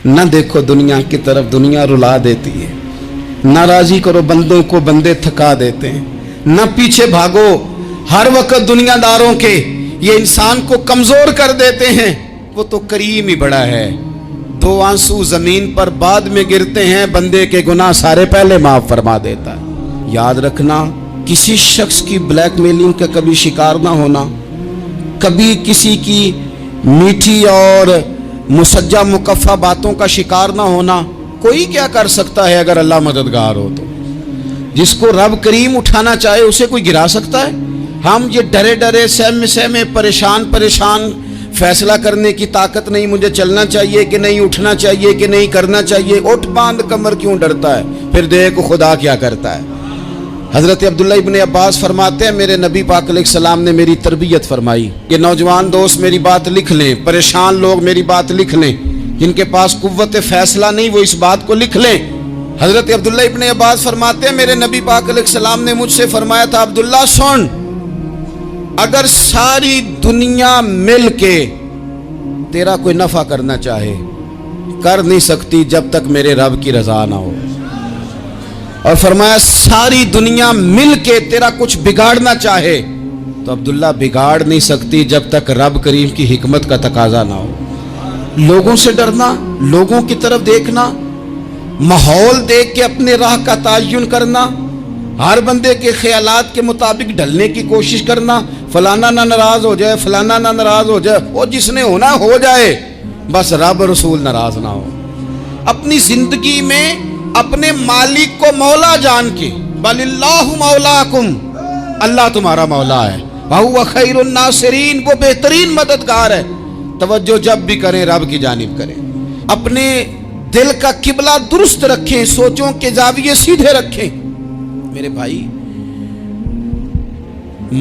نہ دیکھو دنیا کی طرف، دنیا رلا دیتی ہے، نہ راضی کرو بندوں کو، بندے تھکا دیتے ہیں، نہ پیچھے بھاگو ہر وقت دنیا داروں کے، یہ انسان کو کمزور کر دیتے ہیں۔ وہ تو کریم ہی بڑا ہے، 2 آنسو زمین پر بعد میں گرتے ہیں، بندے کے گناہ سارے پہلے معاف فرما دیتا ہے۔ یاد رکھنا، کسی شخص کی بلیک میلنگ کا کبھی شکار نہ ہونا، کبھی کسی کی میٹھی اور مسجع مکفہ باتوں کا شکار نہ ہونا۔ کوئی کیا کر سکتا ہے اگر اللہ مددگار ہو تو؟ جس کو رب کریم اٹھانا چاہے اسے کوئی گرا سکتا ہے؟ ہم یہ ڈرے ڈرے سہمے پریشان فیصلہ کرنے کی طاقت نہیں، مجھے چلنا چاہیے کہ نہیں، اٹھنا چاہیے کہ نہیں، کرنا چاہیے، اٹھ باندھ کمر کیوں ڈرتا ہے؟ پھر دیکھ خدا کیا کرتا ہے۔ حضرت عبداللہ ابن عباس فرماتے ہیں میرے نبی پاک علیہ السلام نے میری تربیت فرمائی۔ یہ نوجوان دوست میری بات لکھ لیں، پریشان لوگ میری بات لکھ لیں، جن کے پاس قوت فیصلہ نہیں وہ اس بات کو لکھ لیں۔ حضرت عبداللہ ابن عباس فرماتے ہیں میرے نبی پاک علیہ السلام نے مجھ سے فرمایا تھا، عبداللہ سن، اگر ساری دنیا مل کے تیرا کوئی نفع کرنا چاہے، کر نہیں سکتی جب تک میرے رب کی رضا نہ ہو۔ اور فرمایا ساری دنیا مل کے تیرا کچھ بگاڑنا چاہے تو عبداللہ بگاڑ نہیں سکتی جب تک رب کریم کی حکمت کا تقاضا نہ ہو۔ لوگوں سے ڈرنا، لوگوں کی طرف دیکھنا، ماحول دیکھ کے اپنے راہ کا تعین کرنا، ہر بندے کے خیالات کے مطابق ڈھلنے کی کوشش کرنا، فلانا نہ ناراض ہو جائے، فلانا نہ ناراض ہو جائے، وہ جس نے ہونا ہو جائے، بس رب رسول ناراض نہ ہو۔ اپنی زندگی میں اپنے مالک کو مولا جان کے، بل اللہ مولاکم، اللہ تمہارا مولا ہے، وہو خیر الناصرین، وہ بہترین مددگار ہے۔ توجہ جب بھی کریں رب کی جانب کریں، اپنے دل کا قبلہ درست رکھیں، سوچوں کے زاویے سیدھے رکھیں۔ میرے بھائی،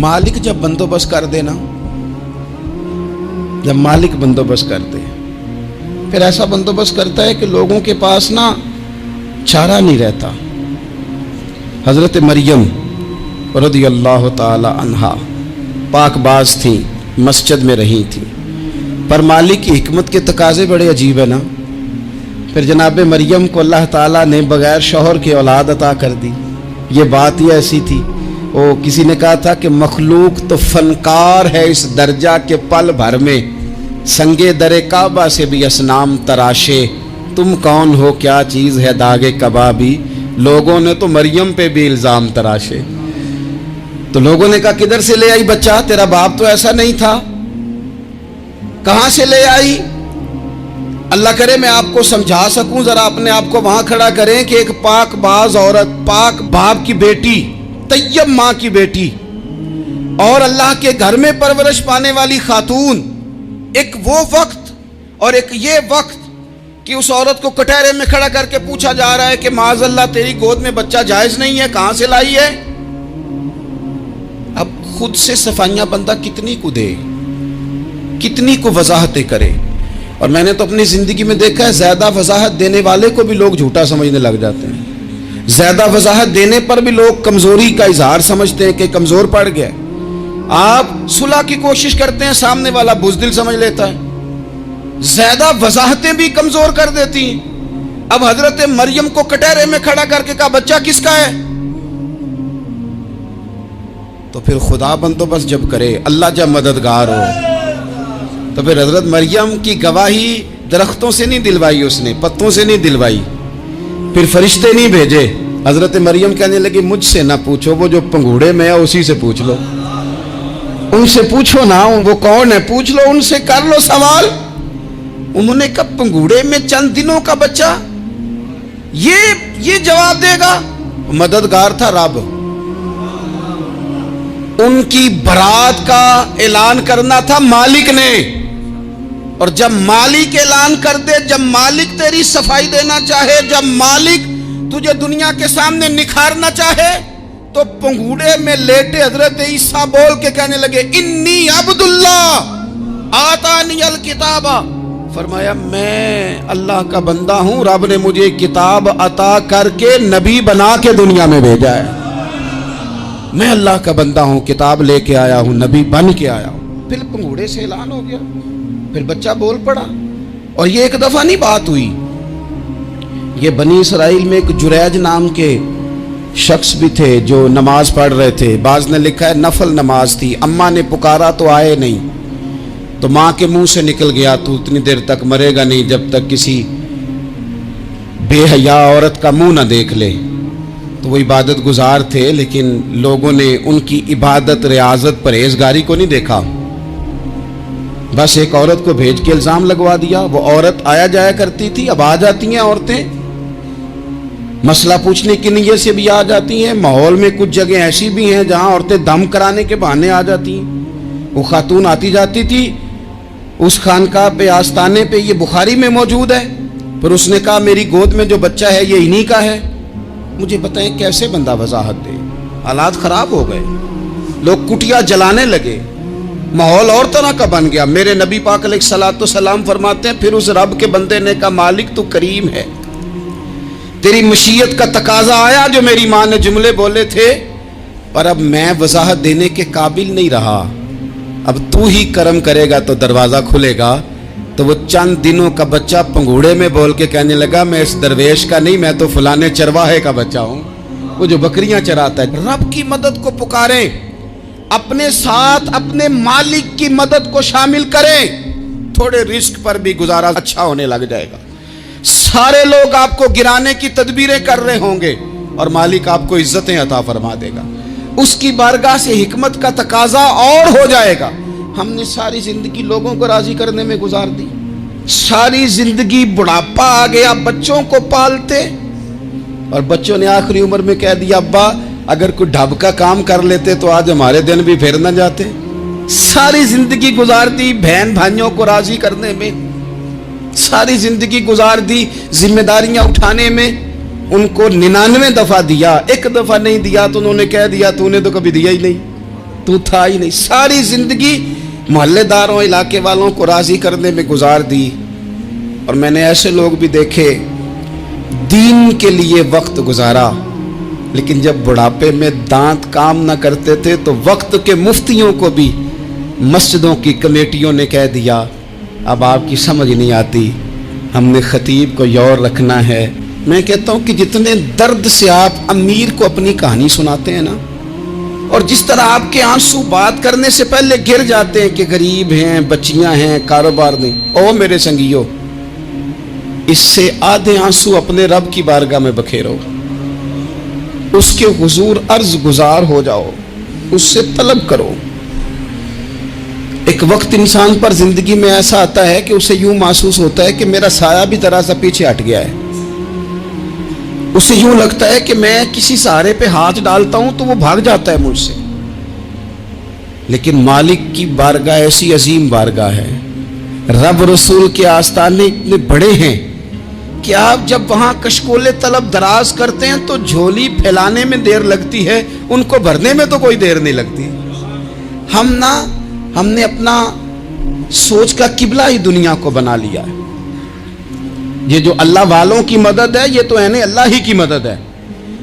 مالک جب بندوبست کر دے نا، جب مالک بندوبست کر دے، پھر ایسا بندوبست کرتا ہے کہ لوگوں کے پاس نا چارہ نہیں رہتا۔ حضرت مریم رضی اللہ تعالی عنہا پاک باز تھیں، مسجد میں رہی تھیں، پر مالک کی حکمت کے تقاضے بڑے عجیب ہے نا۔ پھر جناب مریم کو اللہ تعالیٰ نے بغیر شوہر کی اولاد عطا کر دی۔ یہ بات ہی ایسی تھی، وہ کسی نے کہا تھا کہ مخلوق تو فنکار ہے اس درجہ کے پل بھر میں سنگے در کعبہ سے بھی اصنام تراشے، تم کون ہو کیا چیز ہے داغے کبابی، لوگوں نے تو مریم پہ بھی الزام تراشے۔ تو لوگوں نے کہا کدھر سے لے آئی بچہ، تیرا باپ تو ایسا نہیں تھا، کہاں سے لے آئی؟ اللہ کرے میں آپ کو سمجھا سکوں، ذرا اپنے آپ کو وہاں کھڑا کریں کہ ایک پاک باز عورت، پاک باپ کی بیٹی، طیب ماں کی بیٹی، اور اللہ کے گھر میں پرورش پانے والی خاتون، ایک وہ وقت اور ایک یہ وقت کہ اس عورت کو کٹہرے میں کھڑا کر کے پوچھا جا رہا ہے کہ معاذ اللہ تیری گود میں بچہ جائز نہیں ہے، کہاں سے لائی ہے؟ اب خود سے صفائیاں بندہ کتنی کو دے، کتنی کو وضاحتیں کرے۔ اور میں نے تو اپنی زندگی میں دیکھا ہے زیادہ وضاحت دینے والے کو بھی لوگ جھوٹا سمجھنے لگ جاتے ہیں، زیادہ وضاحت دینے پر بھی لوگ کمزوری کا اظہار سمجھتے ہیں کہ کمزور پڑ گیا۔ آپ صلح کی کوشش کرتے ہیں، سامنے والا بزدل سمجھ لیتا ہے، زیادہ وضاحتیں بھی کمزور کر دیتی ہیں۔ اب حضرت مریم کو کٹہرے میں کھڑا کر کے کہا بچہ کس کا ہے؟ تو پھر خدا بندوبست جب کرے، اللہ جب مددگار ہو، تو پھر حضرت مریم کی گواہی درختوں سے نہیں دلوائی، اس نے پتوں سے نہیں دلوائی، پھر فرشتے نہیں بھیجے۔ حضرت مریم کہنے لگی مجھ سے نہ پوچھو، وہ جو پنگوڑے میں ہے اسی سے پوچھ لو، ان سے پوچھو نا وہ کون ہے، پوچھ لو ان سے، کر لو سوال۔ انہوں نے کہا پنگوڑے میں چند دنوں کا بچہ، یہ جواب دے گا؟ مددگار تھا رب، ان کی برات کا اعلان کرنا تھا مالک نے، اور جب مالک اعلان کر دے، جب مالک تیری صفائی دینا چاہے، جب مالک تجھے دنیا کے سامنے نکھارنا چاہے، تو پنگوڑے میں لیٹے حضرت عیسیٰ بول کے کہنے لگے انی عبداللہ آتانی الکتاب، فرمایا میں اللہ کا بندہ ہوں، رب نے مجھے کتاب عطا کر کے نبی بنا کے دنیا میں بھیجا ہے، میں اللہ کا بندہ ہوں، کتاب لے کے آیا ہوں، نبی بن کے آیا ہوں۔ پھر پنگوڑے سے اعلان ہو گیا، پھر بچہ بول پڑا۔ اور یہ ایک دفعہ نہیں بات ہوئی، یہ بنی اسرائیل میں ایک جریج نام کے شخص بھی تھے جو نماز پڑھ رہے تھے. بعض نے لکھا ہے نفل نماز تھی. اماں نے پکارا تو آئے نہیں, تو ماں کے منہ سے نکل گیا تو اتنی دیر تک مرے گا نہیں جب تک کسی بے حیا عورت کا منہ نہ دیکھ لے. تو وہ عبادت گزار تھے, لیکن لوگوں نے ان کی عبادت, ریاضت, پرہیزگاری کو نہیں دیکھا. بس ایک عورت کو بھیج کے الزام لگوا دیا. وہ عورت آیا جایا کرتی تھی, اب آ جاتی ہیں عورتیں, مسئلہ پوچھنے کی نیت سے بھی آ جاتی ہیں. ماحول میں کچھ جگہ ایسی بھی ہیں جہاں عورتیں دم کرانے کے بہانے آ جاتی ہیں. وہ خاتون آتی جاتی تھی اس خانقاہ پہ, آستانے پہ, یہ بخاری میں موجود ہے. پھر اس نے کہا میری گود میں جو بچہ ہے یہ انہی کا ہے. مجھے بتائیں کیسے بندہ وضاحت دے. حالات خراب ہو گئے, لوگ کٹیا جلانے لگے, ماحول اور طرح کا بن گیا. میرے نبی پاک علیہ الصلوۃ والسلام فرماتے ہیں پھر اس رب کے بندے نے کہا مالک تو کریم ہے, تیری مشیت کا تقاضا آیا جو میری ماں نے جملے بولے تھے, پر اب میں وضاحت دینے کے قابل نہیں رہا, اب تو ہی کرم کرے گا تو دروازہ کھلے گا. تو وہ چند دنوں کا بچہ پنگوڑے میں بول کے کہنے لگا میں اس درویش کا نہیں, میں تو فلانے چرواہے کا بچہ ہوں, وہ جو بکریاں چراتا ہے. رب کی مدد کو پکاریں, اپنے ساتھ اپنے مالک کی مدد کو شامل کریں, تھوڑے رزق پر بھی گزارا اچھا ہونے لگ جائے گا. سارے لوگ آپ کو گرانے کی تدبیریں کر رہے ہوں گے اور مالک آپ کو عزتیں عطا فرما دے گا. اس کی بارگاہ سے حکمت کا تقاضا اور ہو جائے گا. ہم نے ساری زندگی لوگوں کو راضی کرنے میں گزار دی, ساری زندگی بڑھاپا آ گیا بچوں کو پالتے, اور بچوں نے آخری عمر میں کہہ دیا ابا اگر کوئی ڈھب کا کام کر لیتے تو آج ہمارے دن بھی پھر نہ جاتے. ساری زندگی گزار دی بہن بھائیوں کو راضی کرنے میں, ساری زندگی گزار دی ذمہ داریاں اٹھانے میں. ان کو 99 دفعہ دیا, ایک دفعہ نہیں دیا تو انہوں نے کہہ دیا تو نے تو کبھی دیا ہی نہیں, تو تھا ہی نہیں. ساری زندگی محلے داروں علاقے والوں کو راضی کرنے میں گزار دی. اور میں نے ایسے لوگ بھی دیکھے دین کے لیے وقت گزارا, لیکن جب بڑھاپے میں دانت کام نہ کرتے تھے تو وقت کے مفتیوں کو بھی مسجدوں کی کمیٹیوں نے کہہ دیا اب آپ کی سمجھ نہیں آتی, ہم نے خطیب کو یور رکھنا ہے. میں کہتا ہوں کہ جتنے درد سے آپ امیر کو اپنی کہانی سناتے ہیں نا, اور جس طرح آپ کے آنسو بات کرنے سے پہلے گر جاتے ہیں کہ غریب ہیں, بچیاں ہیں, کاروبار نہیں, او میرے سنگیو, اس سے آدھے آنسو اپنے رب کی بارگاہ میں بکھیرو, اس کے حضور عرض گزار ہو جاؤ, اس سے طلب کرو. ایک وقت انسان پر زندگی میں ایسا آتا ہے کہ اسے یوں محسوس ہوتا ہے کہ میرا سایہ بھی ذرا سا پیچھے ہٹ گیا ہے. اسے یوں لگتا ہے کہ میں کسی سہارے پہ ہاتھ ڈالتا ہوں تو وہ بھاگ جاتا ہے مجھ سے. لیکن مالک کی بارگاہ ایسی عظیم بارگاہ ہے, رب رسول کے آستانے اتنے بڑے ہیں کہ آپ جب وہاں کشکول طلب دراز کرتے ہیں تو جھولی پھیلانے میں دیر لگتی ہے, ان کو بھرنے میں تو کوئی دیر نہیں لگتی. ہم نے اپنا سوچ کا قبلہ ہی دنیا کو بنا لیا ہے. یہ جو اللہ والوں کی مدد ہے یہ تو اللہ ہی کی مدد ہے,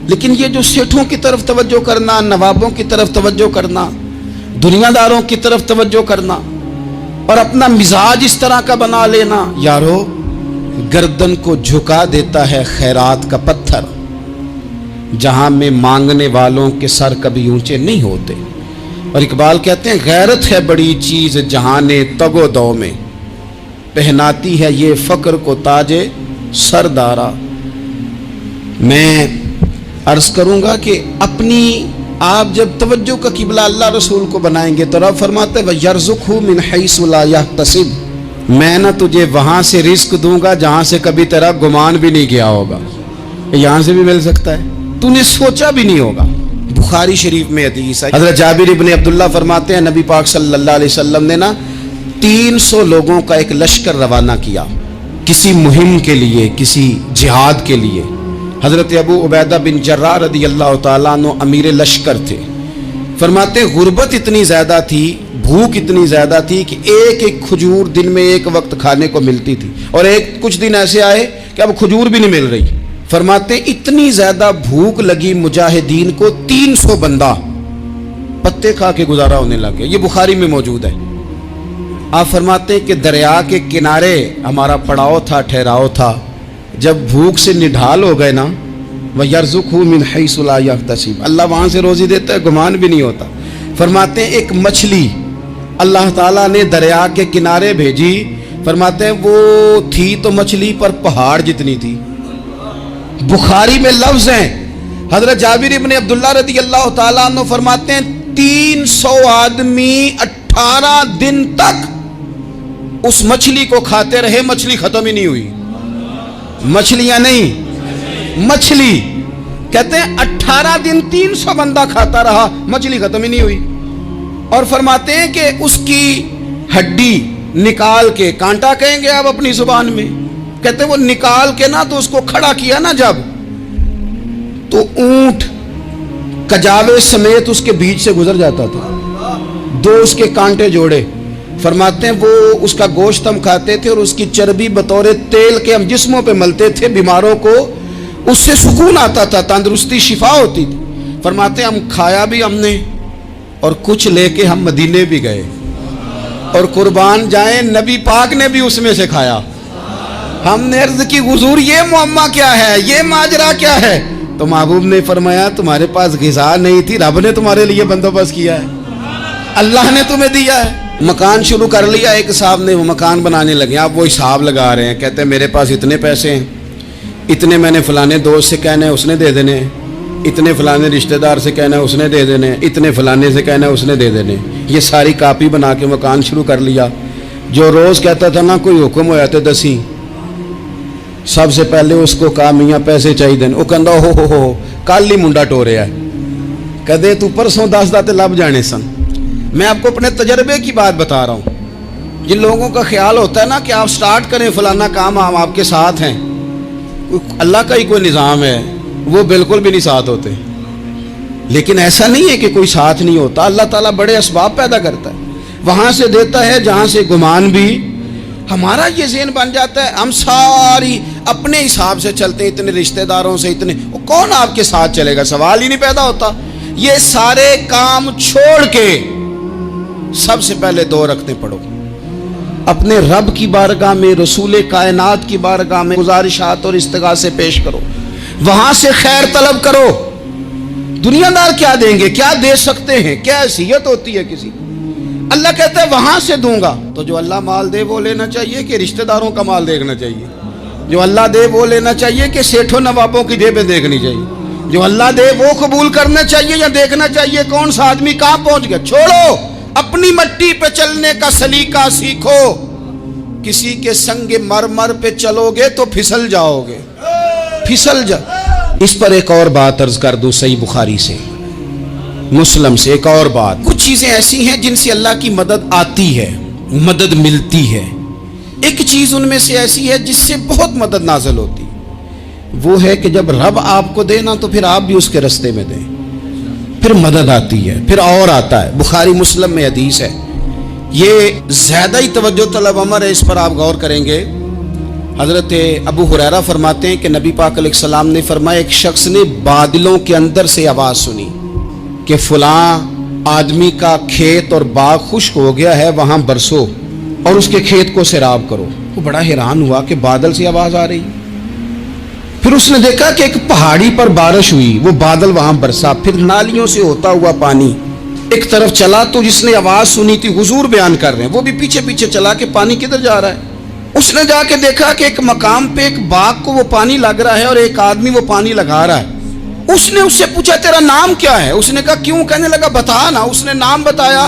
لیکن یہ جو سیٹھوں کی طرف توجہ کرنا, نوابوں کی طرف توجہ کرنا, دنیا داروں کی طرف توجہ کرنا اور اپنا مزاج اس طرح کا بنا لینا, یارو گردن کو جھکا دیتا ہے خیرات کا پتھر, جہاں میں مانگنے والوں کے سر کبھی اونچے نہیں ہوتے. اور اقبال کہتے ہیں غیرت ہے بڑی چیز جہانے تگ و دو میں, پہناتی ہے یہ فقر کو تاج سردارا. میں عرض کروں گا کہ اپنی آپ جب توجہ کا قبلہ اللہ رسول کو بنائیں گے تو رب فرماتے ہیں وَيَرْزُقْهُ مِنْ حَيْثُ لَا يَحْتَسِبُ, میں نہ تجھے وہاں سے رزق دوں گا جہاں سے کبھی تیرا گمان بھی نہیں کیا ہوگا. یہاں سے بھی مل سکتا ہے, تو نے سوچا بھی نہیں ہوگا. بخاری شریف میں حدیث ہے, حضرت جابر ابن عبداللہ فرماتے ہیں نبی پاک صلی اللہ علیہ وسلم نے 300 لوگوں کا ایک لشکر روانہ کیا کسی مہم کے لیے, کسی جہاد کے لیے. حضرت ابو عبیدہ بن جراح رضی اللہ تعالیٰ عنہ امیر لشکر تھے. فرماتے غربت اتنی زیادہ تھی, بھوک اتنی زیادہ تھی کہ ایک ایک کھجور دن میں ایک وقت کھانے کو ملتی تھی, اور کچھ دن ایسے آئے کہ اب کھجور بھی نہیں مل رہی. فرماتے اتنی زیادہ بھوک لگی مجاہدین کو 300 بندہ پتے کھا کے گزارا ہونے لگے. یہ بخاری میں موجود ہے. آپ فرماتے ہیں کہ دریا کے کنارے ہمارا پڑاؤ تھا, ٹھہراؤ تھا, जब भूख से निढाल हो गए ना, वयर्ज़ुक़हु मिन हैसु ला यहतसिब, अल्लाह वहाँ से रोज़ी देता है, गुमान भी नहीं होता। फरमाते हैं एक मछली अल्लाह ताला ने दरिया के किनारे भेजी, फरमाते हैं वो थी तो मछली पर पहाड़ जितनी थी। बुखारी में लफ्ज़ हैं, हज़रत जाबिर इब्न अब्दुल्लाह रज़ी अल्लाह ताला अन्हु फरमाते हैं 300 आदमी 18 दिन तक उस मछली को खाते रहे, मछली खत्म ही नहीं हुई। मछलियां नहीं, मछली। कहते हैं 18 दिन 300 बंदा खाता रहा, मछली खत्म ही नहीं हुई। और फरमाते हैं कि उसकी हड्डी निकाल के, कांटा कहेंगे आप अपनी जुबान में, कहते हैं वो निकाल के ना तो उसको खड़ा किया ना जब, तो ऊंट कजावे समेत उसके बीच से गुजर जाता था। 2 उसके कांटे जोड़े। फरमाते हैं वो उसका गोश्त हम खाते थे और उसकी चर्बी बतौर तेल के हम जिस्मों पे मलते थे, बीमारों को उससे सुकून आता था, तंदुरुस्ती शिफा होती थी। फरमाते हैं हम खाया भी हमने और कुछ लेके हम मदीने भी गए, और कुर्बान जाए नबी पाक ने भी उसमें से खाया। हमने अर्ज की हुजूर ये मुअम्मा क्या है, ये माजरा क्या है? तो महबूब ने फरमाया तुम्हारे पास ग़िज़ा नहीं थी, रब ने तुम्हारे लिए बंदोबस्त किया है, अल्लाह ने तुम्हें दिया है। मकान शुरू कर लिया एक साहब ने, वो मकान बनाने लगे, आप वो हिसाब लगा रहे हैं, कहते हैं मेरे पास इतने पैसे हैं, इतने मैंने फलाने दोस्त से कहना है उसने दे देने, इतने फलाने रिश्तेदार से कहना है उसने दे देने, इतने फलाने से कहना है उसने दे देने। ये सारी कापी बना के मकान शुरू कर लिया। जो रोज़ कहता था ना कोई हुक्म होया तो दसी, सबसे पहले उसको कहा मियाँ पैसे चाहिए, वो कहता हो कल ही मुंडा टोरिया है, कहते तू परसों 10 दाते लब जाने सन। मैं आपको अपने तजर्बे की बात बता रहा हूँ। जिन लोगों का ख्याल होता है ना कि आप स्टार्ट करें फलाना काम, हम आपके साथ हैं, अल्लाह का ही कोई निज़ाम है, वो बिल्कुल भी नहीं साथ होते। लेकिन ऐसा नहीं है कि कोई साथ नहीं होता, अल्लाह ताला बड़े असबाब पैदा करता है, वहाँ से देता है जहाँ से गुमान भी। हमारा ये ज़हन बन जाता है, हम सारी अपने हिसाब से चलते हैं, इतने रिश्तेदारों से इतने, कौन आपके साथ चलेगा, सवाल ही नहीं पैदा होता। ये सारे काम छोड़ के सबसे पहले 2 रखते पढ़ो, अपने रब की बारगाह में, रसूल कायनात की बारगाह में गुजारिशात और इस्तिगासे पेश करो, वहां से खैर तलब करो। दुनियादार क्या देंगे, क्या दे सकते हैं, क्या हैसियत होती है किसी। अल्लाह कहता है वहां से दूंगा। तो जो अल्लाह माल दे वो लेना चाहिए कि रिश्तेदारों का माल देखना चाहिए? जो अल्लाह दे वो लेना चाहिए कि सेठों नवाबों की जेबें देखनी चाहिए? जो अल्लाह दे वो कबूल करना चाहिए या देखना चाहिए कौन सा आदमी कहां पहुंच गया? छोड़ो, अपनी मट्टी पे चलने का सलीका सीखो। किसी के संग मरमर पे चलोगे तो फिसल जाओगे, फिसल जा। इस पर एक और बात अर्ज कर दूं, सही बुखारी से, मुस्लिम से एक और बात। कुछ चीजें ऐसी हैं जिनसे अल्लाह की मदद आती है, मदद मिलती है। एक चीज उनमें से ऐसी है जिससे बहुत मदद नाज़िल होती है, वो है कि जब रब आपको दे ना तो फिर आप भी उसके रास्ते में दें, फिर मदद आती है, फिर और आता है। बुखारी मुस्लिम में हदीस है, ये ज्यादा ही तवज्जो तलब अमर है, इस पर आप गौर करेंगे। हजरत अबू हुरैरा फरमाते हैं कि नबी पाक अलैहिस्सलाम ने फरमाया, एक शख्स ने बादलों के अंदर से आवाज़ सुनी कि फलां आदमी का खेत और बाग खुश्क हो गया है, वहाँ बरसो और उसके खेत को सैराब करो। वो बड़ा हैरान हुआ कि बादल से आवाज़ आ रही। फिर उसने देखा कि एक पहाड़ी पर बारिश हुई, वो बादल वहाँ बरसा, फिर नालियों से होता हुआ पानी एक तरफ चला। तो जिसने आवाज़ सुनी थी, हुजूर बयान कर रहे हैं, वो भी पीछे पीछे चला कि पानी किधर जा रहा है। उसने जाके देखा कि एक मकाम पे एक बाग को वो पानी लग रहा है और एक आदमी वो पानी लगा रहा है। उसने उससे पूछा तेरा नाम क्या है? उसने कहा क्यों? कहने लगा बता ना। उसने नाम बताया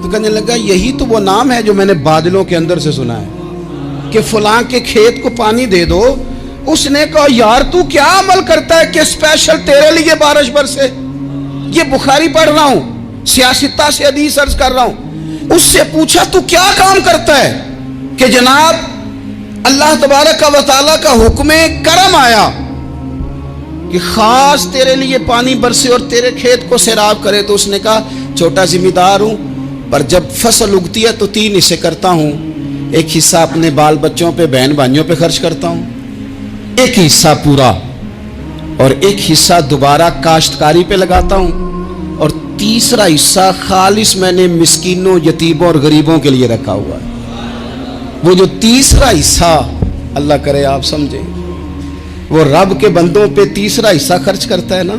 तो कहने लगा यही तो वो नाम है जो मैंने बादलों के अंदर से सुना है कि फलां के खेत को पानी दे दो। उसने कहा यार तू क्या अमल करता है कि स्पेशल तेरे लिए बारिश बरसे? ये बुखारी पढ़ रहा हूं, सियासता से हदीस अर्ज कर रहा हूं। उससे पूछा तू क्या काम करता है कि जनाब अल्लाह तबारक व तआला का हुक्म करम आया कि खास तेरे लिए पानी बरसे और तेरे खेत को सैराब करे। तो उसने कहा छोटा जिम्मेदार हूं, पर जब फसल उगती है तो 3 हिस्से करता हूं। एक हिस्सा अपने बाल बच्चों पे, बहन भाइयों पे खर्च करता हूं, एक हिस्सा पूरा, और एक हिस्सा दोबारा काश्तकारी पे लगाता हूं, और तीसरा हिस्सा खालिस मैंने मिस्कीनों, यतीमों और गरीबों के लिए रखा हुआ है। वो जो तीसरा हिस्सा, अल्लाह करे आप समझे, वो रब के बंदों पे तीसरा हिस्सा खर्च करता है ना,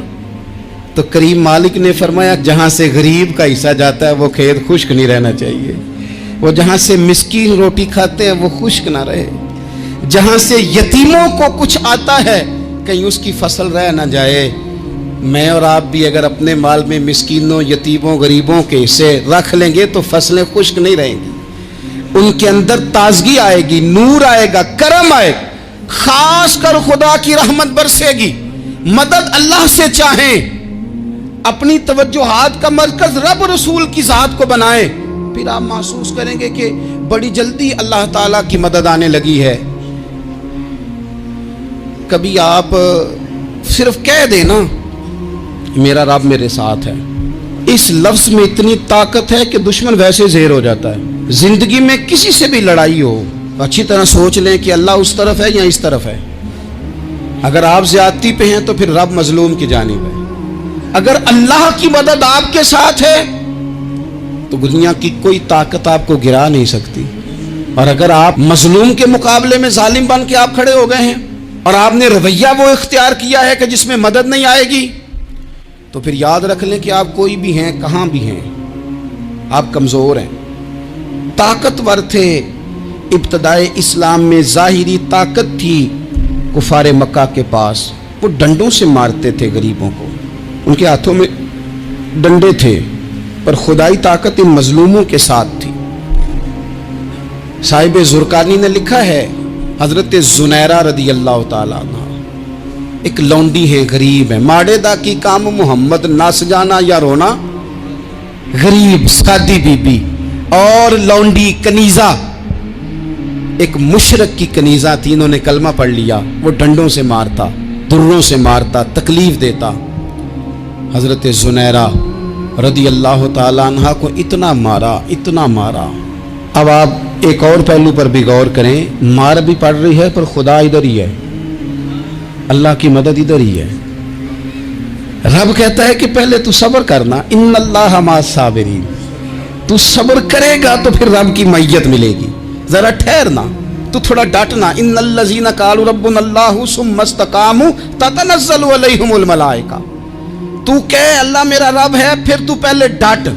तो करीम मालिक ने फरमाया जहां से गरीब का हिस्सा जाता है वो खेत खुश्क नहीं रहना चाहिए, वो जहां से मिस्कीन रोटी खाते हैं वो खुश्क ना रहे, जहां से यतीमों को कुछ आता है कहीं उसकी फसल रह ना जाए। मैं और आप भी अगर अपने माल में मिस्कीनों, यतीमों, गरीबों के हिस्से रख लेंगे तो फसलें खुश्क नहीं रहेंगी, उनके अंदर ताजगी आएगी, नूर आएगा, करम आएगा, खास कर खुदा की रहमत बरसेगी। मदद अल्लाह से चाहें, अपनी तवज्जुहात का मरकज रब रसूल की जात को बनाएं, फिर आप महसूस करेंगे कि बड़ी जल्दी अल्लाह ताला की मदद आने लगी है। कभी आप सिर्फ कह देना मेरा रब मेरे साथ है, इस लफ्ज में इतनी ताकत है कि दुश्मन वैसे ज़ेर हो जाता है। जिंदगी में किसी से भी लड़ाई हो, अच्छी तरह सोच लें कि अल्लाह उस तरफ है या इस तरफ है। अगर आप ज्यादती पे हैं तो फिर रब मजलूम की जानिब है। अगर अल्लाह की मदद आपके साथ है तो दुनिया की कोई ताकत आपको गिरा नहीं सकती। और अगर आप मजलूम के मुकाबले में जालिम बन के आप खड़े हो गए हैं और आपने रवैया वो इख्तियार किया है कि जिसमें मदद नहीं आएगी, तो फिर याद रख लें कि आप कोई भी हैं, कहां भी हैं, आप कमजोर हैं। ताकतवर थे इब्तदाए इस्लाम में, जाहिरी ताकत थी कुफारे मक्का के पास, वो डंडों से मारते थे गरीबों को, उनके हाथों में डंडे थे, पर खुदाई ताकत इन मजलूमों के साथ थी। साहिब जुरकानी ने लिखा है, हजरत जुनैरा रदी अल्लाह ताला अन्हा एक लौंडी है, गरीब है, माड़ेदा की काम मोहम्मद ना सजाना या रोना, गरीब सादी बीबी और लौंडी कनीजा, एक मुशरक की कनीजा थी, इन्होंने कलमा पढ़ लिया, वो डंडों से मारता, दुर्रों से मारता, तकलीफ देता। हजरत जुनैरा रदी अल्लाह ताला अन्हा को इतना मारा, इतना मारा। अब आप एक और पहलू पर भी गौर करें, मार भी पड़ रही है पर खुदा इधर ही है, अल्लाह की मदद इधर ही है। रब कहता है कि पहले तू सब्र करना, इन्नल्लाह मास साबिरीन, तू सब्र करेगा तो फिर रब की मैयत मिलेगी, जरा ठहरना, तू थोड़ा डटना। इन्नल्लज़ीना क़ालू रब्बुनल्लाहु सुम्मा इस्तक़ामू ततनज़्ज़लु अलैहिमुल मलाइका, तू कह अल्लाह मेरा रब है, फिर तू पहले डट,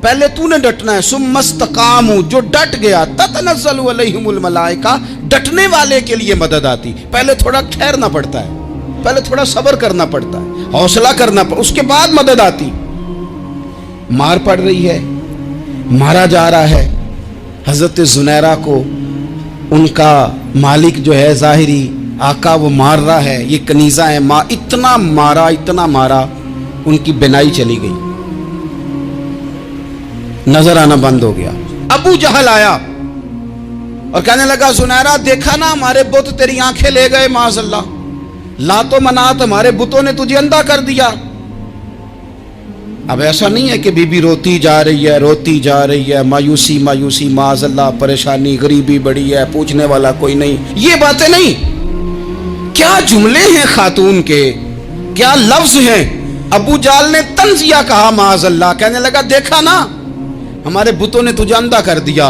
पहले तूने डटना है। सुम्मा इस्तक़ामू, जो डट गया, ततनज़्ज़लु अलैहिमुल मलाइका, डटने वाले के लिए मदद आती। पहले थोड़ा ठहरना पड़ता है, पहले थोड़ा सब्र करना पड़ता है, हौसला करना पड़ता, उसके बाद मदद आती। मार पड़ रही है, मारा जा रहा है। हजरत जुनैरा को उनका मालिक जो है ज़ाहिरी आका वो मार रहा है, ये कनीज़ा है, इतना मारा, इतना मारा, उनकी बिनाई चली गई, नजर आना बंद हो गया। अबू जहल आया और कहने लगा, जुनैरा देखा ना हमारे बुत तेरी आंखें ले गए, माज़अल्लाह, लातो मनात हमारे बुतों ने तुझे अंधा कर दिया। अब ऐसा नहीं है कि बीबी रोती जा रही है, रोती जा रही है, मायूसी मायूसी, माज़अल्लाह परेशानी, गरीबी बड़ी है, पूछने वाला कोई नहीं, ये बातें नहीं। क्या जुमले हैं खातून के, क्या लफ्ज हैं। अबू जाल ने तंजिया कहा, माज़अल्लाह, कहने लगा देखा ना हमारे बुतों ने तुझे अंधा कर दिया।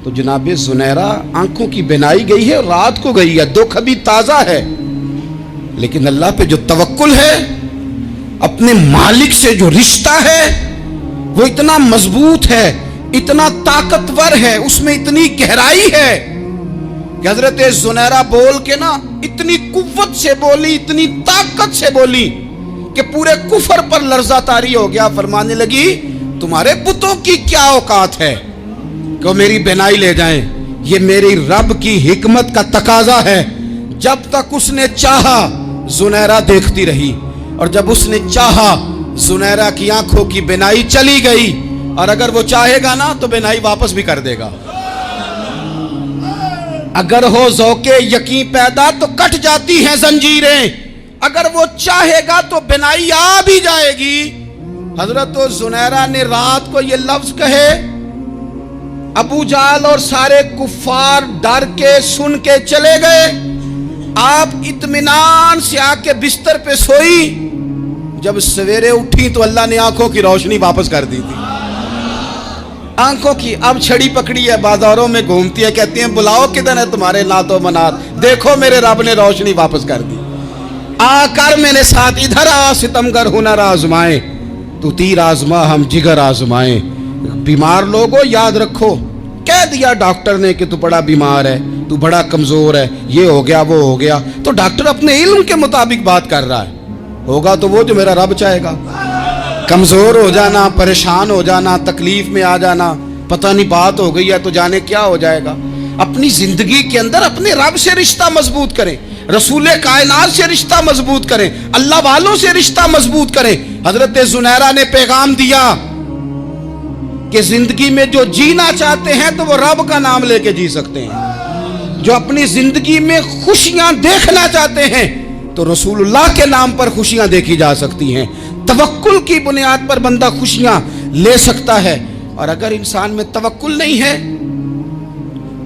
तो जनाब जुनैरा आंखों की बिनाई गई है, रात को गई है, दुख अभी ताजा है, लेकिन अल्लाह पे जो तवक्कुल है, अपने मालिक से जो रिश्ता है वो इतना मजबूत है, इतना ताकतवर है, उसमें इतनी गहराई है कि हजरत जुनैरा बोल के ना इतनी कुव्वत से बोली, इतनी ताकत से बोली कि पूरे कुफर पर लर्जा तारी हो गया। फरमाने लगी, तुम्हारे बुतों की क्या औकात है कि वो मेरी बिनाई ले जाएं, ये मेरी रब की हिकमत का तकाजा है। जब तक उसने चाहा जुनैरा देखती रही, और जब उसने चाहा जुनैरा की आंखों की बिनाई चली गई, और अगर वो चाहेगा ना तो बिनाई वापस भी कर देगा। अगर हो ज़ौक़े यकीन पैदा तो कट जाती हैं जंजीरें, अगर वो चाहेगा तो बिनाई आ भी जाएगी। हजरत जुनैरा ने रात को ये लफ्ज कहे, अबू जाल और सारे कुफ्फार डर के सुन के चले गए। आप इत्मीनान से आके बिस्तर पे सोई, जब सवेरे उठी तो अल्लाह ने आंखों की रोशनी वापस कर दी थी। आंखों की अब छड़ी पकड़ी है, बाजारों में घूमती है, कहती है बुलाओ किधर है तुम्हारे नातो मनात, देखो मेरे रब ने रोशनी वापस कर दी, आकर मेरे साथ इधर आ, सितमगर हुनर आजमाए, तू तीर आजमा हम जिगर आजमाए। बीमार लोगों याद रखो, कह दिया डॉक्टर ने कि तू बड़ा बीमार है, तू बड़ा कमजोर है, ये हो गया वो हो गया, तो डॉक्टर अपने इल्म के मुताबिक बात कर रहा है, होगा तो वो जो मेरा रब चाहेगा। कमजोर हो जाना, परेशान हो जाना, तकलीफ में आ जाना, पता नहीं बात हो गई है तो जाने क्या हो जाएगा। अपनी जिंदगी के अंदर अपने रब से रिश्ता मजबूत करें, रसूले कायनात से रिश्ता मजबूत करें, अल्लाह वालों से रिश्ता मजबूत करें। हजरत जुनैरा ने पैगाम दिया कि जिंदगी में जो जीना चाहते हैं तो वो रब का नाम लेके जी सकते हैं, जो अपनी जिंदगी में खुशियां देखना चाहते हैं तो रसूलुल्लाह के नाम पर खुशियां देखी जा सकती हैं। तवक्कुल की बुनियाद पर बंदा खुशियां ले सकता है, और अगर इंसान में तवक्कुल नहीं है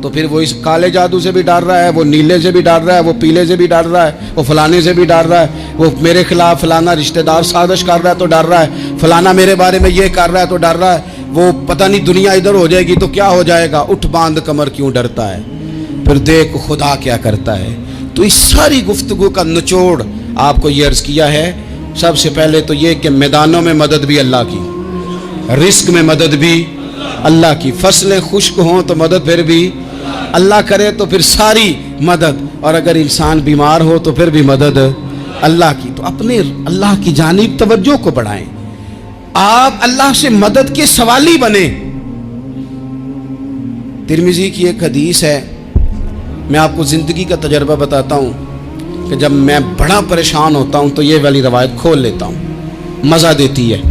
तो फिर वो इस काले जादू से भी डर रहा है, वो नीले से भी डर रहा है, वो पीले से भी डर रहा है, वो फलाने से भी डर रहा है, वो मेरे खिलाफ फलाना रिश्तेदार साजिश कर रहा है तो डर रहा है, फलाना मेरे बारे में ये कर रहा है तो डर रहा है, वो पता नहीं दुनिया इधर हो जाएगी तो क्या हो जाएगा, उठ बांध कमर क्यों डरता है, फिर देख खुदा क्या करता है। तो इस सारी गुफ्तगू का निचोड़ आपको ये अर्ज किया है। सबसे पहले तो ये कि मैदानों में मदद भी अल्लाह की, रिस्क में मदद भी अल्लाह की, फसलें खुश्क हों तो मदद फिर भी अल्लाह करे, तो फिर सारी मदद, और अगर इंसान बीमार हो तो फिर भी मदद अल्लाह की। तो अपने अल्लाह की जानिब तवज्जो को बढ़ाएं, आप अल्लाह से मदद के सवाली बने। तिरमिजी की एक हदीस है, मैं आपको ज़िंदगी का तजर्बा बताता हूँ कि जब मैं बड़ा परेशान होता हूँ तो ये वाली रवायत खोल लेता हूँ, मज़ा देती है।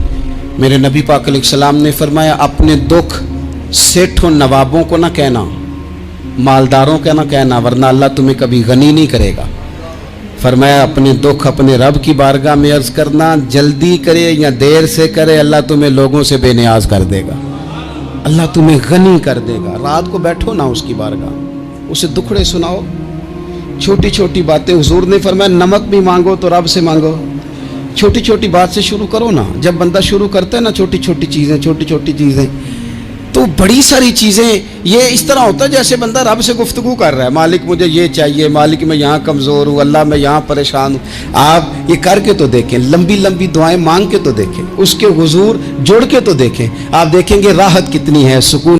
मेरे नबी पाक अलैहिस्सलाम ने फरमाया, अपने दुख सेठों नवाबों को ना कहना, मालदारों का ना कहना, वरना अल्लाह तुम्हें कभी गनी नहीं करेगा। फरमाया अपने दुख अपने रब की बारगाह में अर्ज करना, जल्दी करे या देर से करे अल्लाह तुम्हें लोगों से बेनियाज कर देगा, अल्लाह तुम्हें गनी कर देगा। रात को बैठो ना उसकी बारगाह, उसे दुखड़े सुनाओ, छोटी छोटी बातें। हुजूर ने फरमाया नमक भी मांगो तो रब से मांगो, छोटी छोटी बात से शुरू करो ना। जब बंदा शुरू करता है ना छोटी छोटी चीज़ें तो बड़ी सारी चीज़ें ये इस तरह होता है जैसे बंदा रब से गुफ्तगू कर रहा है, मालिक मुझे ये चाहिए, मालिक मैं यहाँ कमज़ोर हूँ, अल्लाह मैं यहाँ परेशान हूँ। आप ये करके तो देखें, लंबी लंबी दुआएं मांग के तो देखें, उसके हुजूर जुड़ के तो देखें, आप देखेंगे राहत कितनी है, सुकून